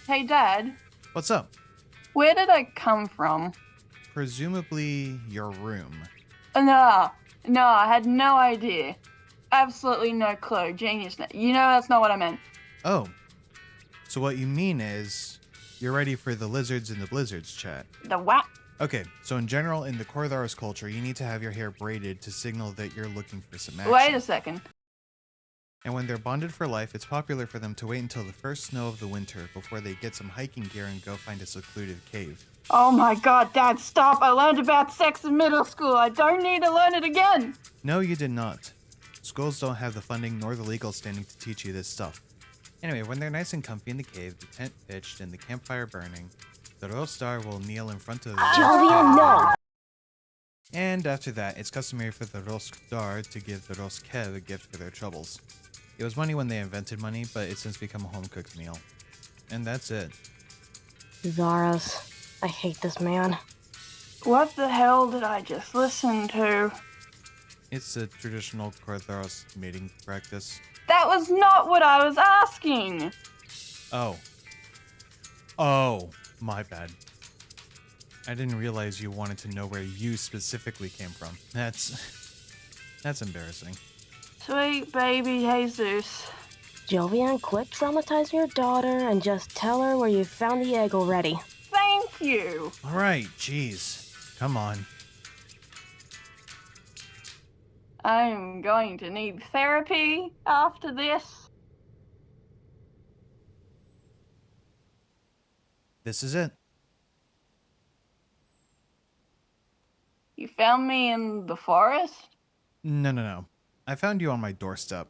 Hey, Dad, What's up? where did I come from? Presumably your room. No, I had no idea. Absolutely no clue. Genius. You know, that's not what I meant. Oh. So what you mean is, you're ready for the lizards and the blizzards chat. The what? Okay, so in general, in the Kortharos culture, you need to have your hair braided to signal that you're looking for some action. Wait a second. And when they're bonded for life, it's popular for them to wait until the first snow of the winter before they get some hiking gear and go find a secluded cave. Oh my god, Dad, stop! I learned about sex in middle school. I don't need to learn it again! No, you did not. Schools don't have the funding nor the legal standing to teach you this stuff. Anyway, when they're nice and comfy in the cave, the tent pitched and the campfire burning, the Rostar will kneel in front of the Jovian, no! And after that, it's customary for the Rostar to give the Roskev a gift for their troubles. It was money when they invented money, but it's since become a home-cooked meal. And that's it. Zaros. I hate this man. What the hell did I just listen to? It's a traditional Kortharos mating practice. That was not what I was asking! Oh, my bad. I didn't realize you wanted to know where you specifically came from. That's embarrassing. Sweet baby Jesus. Jovian, quit traumatizing your daughter and just tell her where you found the egg already. Thank you! Alright, jeez. Come on. I'm going to need therapy after this. This is it. You found me in the forest? No. I found you on my doorstep.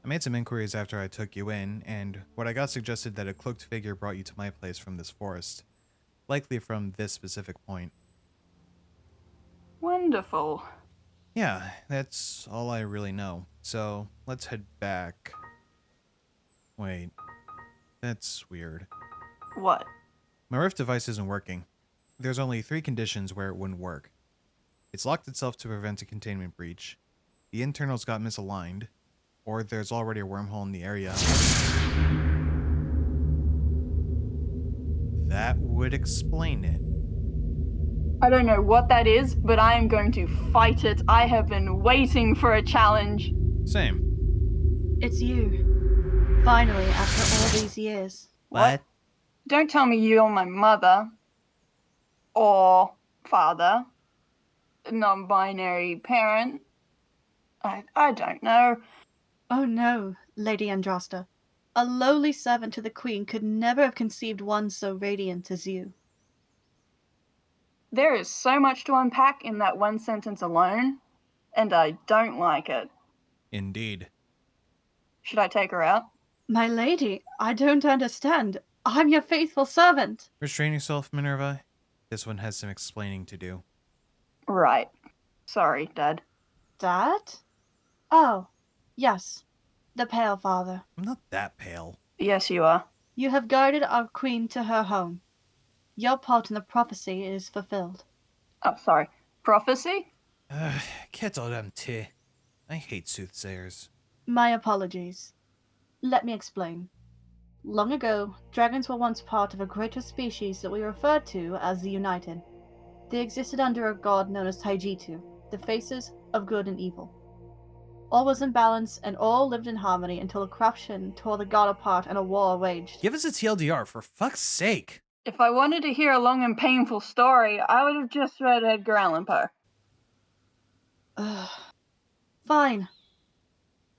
I made some inquiries after I took you in, and what I got suggested that a cloaked figure brought you to my place from this forest. Likely from this specific point. Wonderful. Yeah, that's all I really know. So, let's head back. Wait. That's weird. What? My rift device isn't working. There's only 3 conditions where it wouldn't work. It's locked itself to prevent a containment breach, the internals got misaligned, or there's already a wormhole in the area. That would explain it. I don't know what that is, but I am going to fight it. I have been waiting for a challenge. Same. It's you. Finally, after all these years. What? Don't tell me you're my mother. Or father. Non-binary parent. I don't know. Oh no, Lady Andrasta. A lowly servant to the Queen could never have conceived one so radiant as you. There is so much to unpack in that one sentence alone, and I don't like it. Indeed. Should I take her out? My lady, I don't understand. I'm your faithful servant. Restrain yourself, Minerva. This one has some explaining to do. Right. Sorry, Dad. Dad? Oh, yes. The Pale Father. I'm not that pale. Yes, you are. You have guided our Queen to her home. Your part in the prophecy is fulfilled. Oh, sorry. Prophecy? Get all them tea. I hate soothsayers. My apologies. Let me explain. Long ago, dragons were once part of a greater species that we referred to as the United. They existed under a god known as TaeKwonDitto, the faces of good and evil. All was in balance, and all lived in harmony until corruption tore the god apart and a war waged. Give us a TLDR, for fuck's sake! If I wanted to hear a long and painful story, I would have just read Edgar Allan Poe. Fine.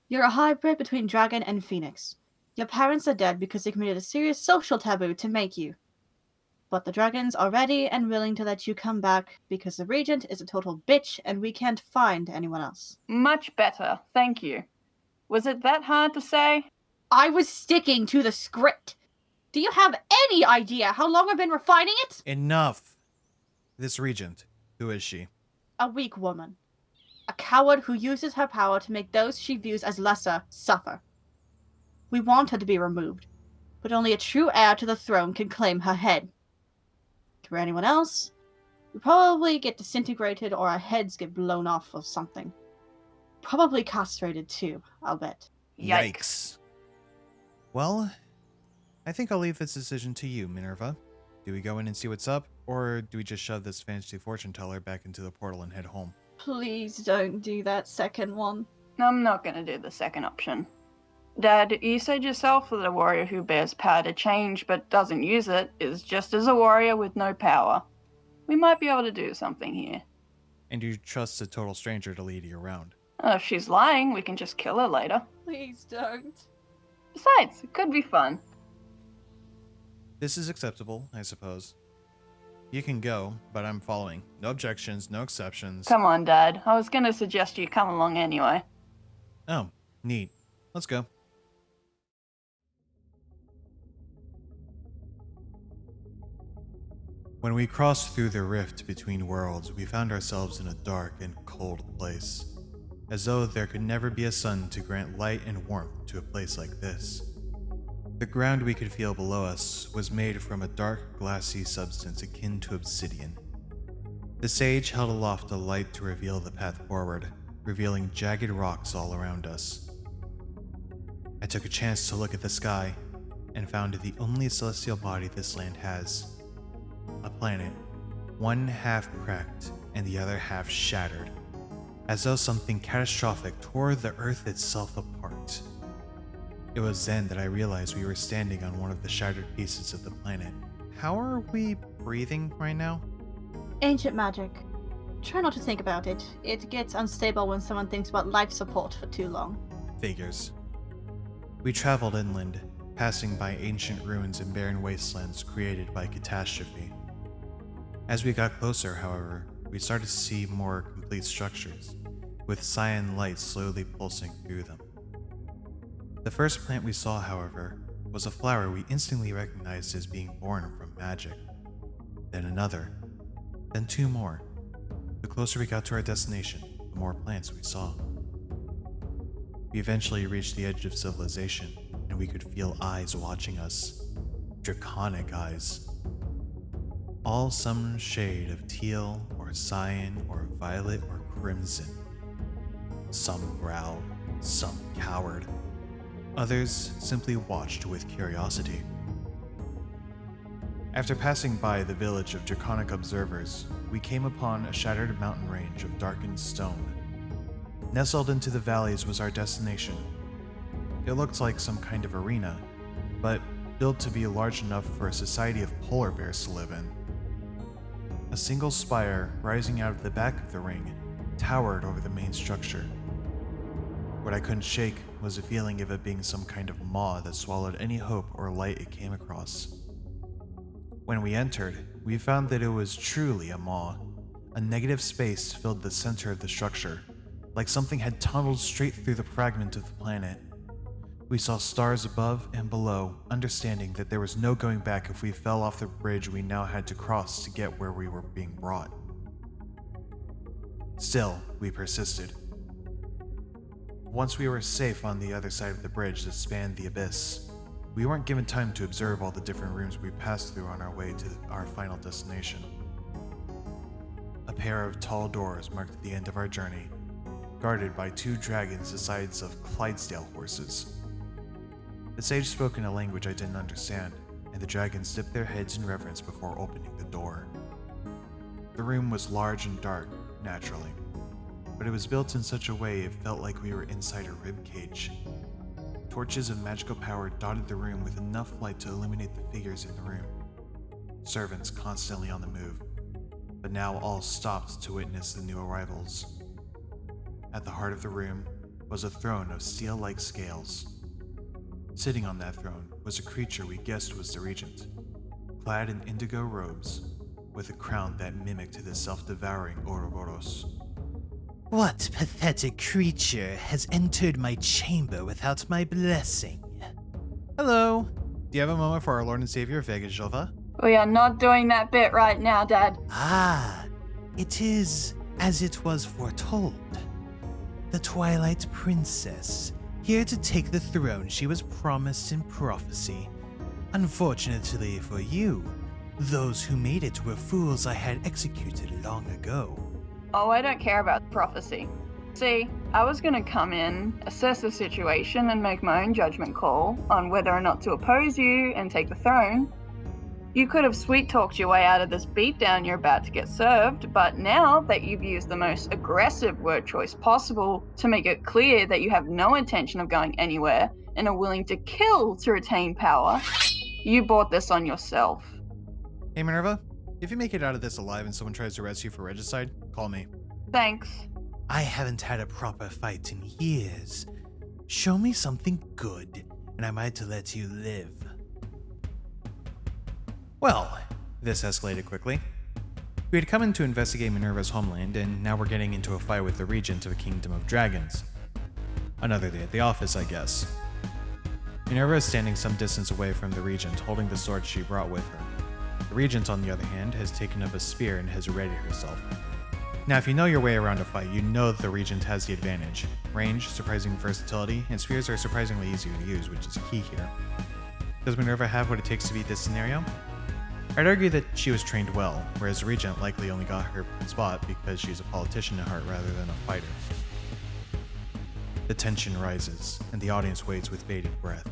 You're a hybrid between dragon and phoenix. Your parents are dead because they committed a serious social taboo to make you. But the dragons are ready and willing to let you come back because the regent is a total bitch and we can't find anyone else. Much better, thank you. Was it that hard to say? I was sticking to the script. Do you have any idea how long I've been refining it? Enough! This regent, who is she? A weak woman. A coward who uses her power to make those she views as lesser suffer. We want her to be removed, but only a true heir to the throne can claim her head. For anyone else, we probably get disintegrated or our heads get blown off or something. Probably castrated too, I'll bet. Yikes. Well, I think I'll leave this decision to you, Minerva. Do we go in and see what's up, or do we just shove this fancy fortune teller back into the portal and head home? Please don't do that second one. I'm not gonna do the second option. Dad, you said yourself that a warrior who bears power to change but doesn't use it is just as a warrior with no power. We might be able to do something here. And you trust a total stranger to lead you around? If she's lying, we can just kill her later. Please don't. Besides, it could be fun. This is acceptable, I suppose. You can go, but I'm following. No objections, no exceptions. Come on, Dad. I was gonna suggest you come along anyway. Oh, neat. Let's go. When we crossed through the rift between worlds, we found ourselves in a dark and cold place, as though there could never be a sun to grant light and warmth to a place like this. The ground we could feel below us was made from a dark, glassy substance akin to obsidian. The sage held aloft a light to reveal the path forward, revealing jagged rocks all around us. I took a chance to look at the sky, and found the only celestial body this land has. A planet, one half cracked and the other half shattered, as though something catastrophic tore the Earth itself apart. It was then that I realized we were standing on one of the shattered pieces of the planet. How are we breathing right now? Ancient magic. Try not to think about it. It gets unstable when someone thinks about life support for too long. Figures. We traveled inland, passing by ancient ruins and barren wastelands created by catastrophe. As we got closer, however, we started to see more complete structures, with cyan light slowly pulsing through them. The first plant we saw, however, was a flower we instantly recognized as being born from magic. Then another, then two more. The closer we got to our destination, the more plants we saw. We eventually reached the edge of civilization, and we could feel eyes watching us. Draconic eyes. All some shade of teal, or cyan, or violet, or crimson. Some growled, some cowered. Others simply watched with curiosity. After passing by the village of draconic observers, we came upon a shattered mountain range of darkened stone. Nestled into the valleys was our destination. It looked like some kind of arena, but built to be large enough for a society of polar bears to live in. A single spire rising out of the back of the ring towered over the main structure. What I couldn't shake was a feeling of it being some kind of maw that swallowed any hope or light it came across. When we entered, we found that it was truly a maw. A negative space filled the center of the structure, like something had tunneled straight through the fragment of the planet. We saw stars above and below, understanding that there was no going back if we fell off the bridge we now had to cross to get where we were being brought. Still, we persisted. Once we were safe on the other side of the bridge that spanned the abyss, we weren't given time to observe all the different rooms we passed through on our way to our final destination. A pair of tall doors marked the end of our journey, guarded by two dragons the size of Clydesdale horses. The sage spoke in a language I didn't understand, and the dragons dipped their heads in reverence before opening the door. The room was large and dark, naturally, but it was built in such a way it felt like we were inside a ribcage. Torches of magical power dotted the room with enough light to illuminate the figures in the room. Servants constantly on the move, but now all stopped to witness the new arrivals. At the heart of the room was a throne of steel-like scales. Sitting on that throne was a creature we guessed was the regent, clad in indigo robes, with a crown that mimicked the self-devouring Ouroboros. What pathetic creature has entered my chamber without my blessing? Hello! Do you have a moment for our Lord and Savior Vega Jova? We are not doing that bit right now, Dad. Ah, it is as it was foretold. The Twilight Princess, here to take the throne she was promised in prophecy. Unfortunately for you, those who made it were fools I had executed long ago. Oh, I don't care about prophecy. See, I was gonna come in, assess the situation, and make my own judgment call on whether or not to oppose you and take the throne. You could have sweet-talked your way out of this beatdown you're about to get served, but now that you've used the most aggressive word choice possible to make it clear that you have no intention of going anywhere and are willing to kill to retain power, you brought this on yourself. Hey Minerva, if you make it out of this alive and someone tries to arrest you for regicide, call me. Thanks. I haven't had a proper fight in years. Show me something good, and I might let you live. Well, this escalated quickly. We had come in to investigate Minerva's homeland, and now we're getting into a fight with the regent of a kingdom of dragons. Another day at the office, I guess. Minerva is standing some distance away from the regent, holding the sword she brought with her. The regent, on the other hand, has taken up a spear and has readied herself. Now, if you know your way around a fight, you know that the regent has the advantage. Range, surprising versatility, and spears are surprisingly easier to use, which is key here. Does Minerva have what it takes to beat this scenario? I'd argue that she was trained well, whereas the regent likely only got her spot because she's a politician at heart rather than a fighter. The tension rises, and the audience waits with bated breath.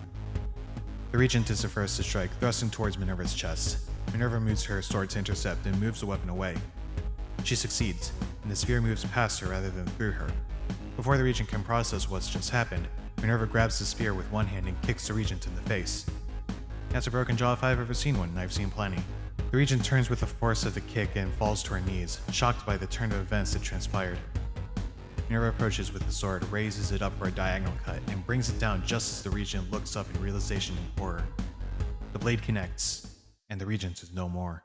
The regent is the first to strike, thrusting towards Minerva's chest. Minerva moves her sword to intercept and moves the weapon away. She succeeds, and the spear moves past her rather than through her. Before the regent can process what's just happened, Minerva grabs the spear with one hand and kicks the regent in the face. That's a broken jaw if I've ever seen one, and I've seen plenty. The regent turns with the force of the kick and falls to her knees, shocked by the turn of events that transpired. Minerva approaches with the sword, raises it up for a diagonal cut, and brings it down just as the regent looks up in realization and horror. The blade connects, and the regent is no more.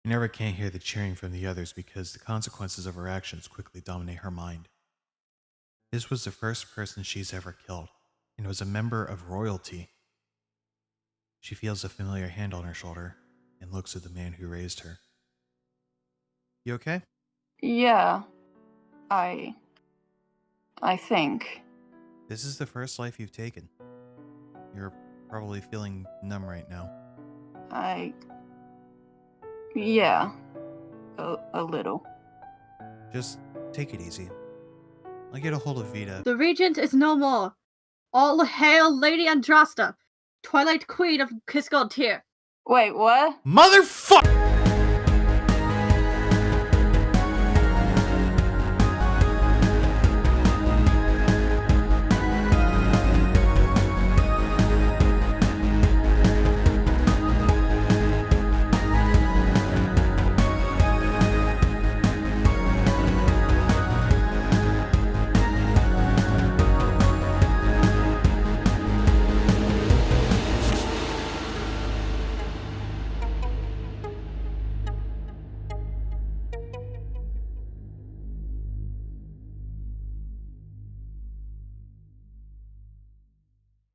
Minerva can't hear the cheering from the others because the consequences of her actions quickly dominate her mind. This was the first person she's ever killed, and it was a member of royalty. She feels a familiar hand on her shoulder and looks at the man who raised her. You okay? Yeah, I think. This is the first life you've taken. You're probably feeling numb right now. Yeah, a little. Just take it easy. I'll get a hold of Vita. The regent is no more. All hail Lady Andrasta, Twilight Queen of Kisgold Tier. Wait, what? Motherfucker!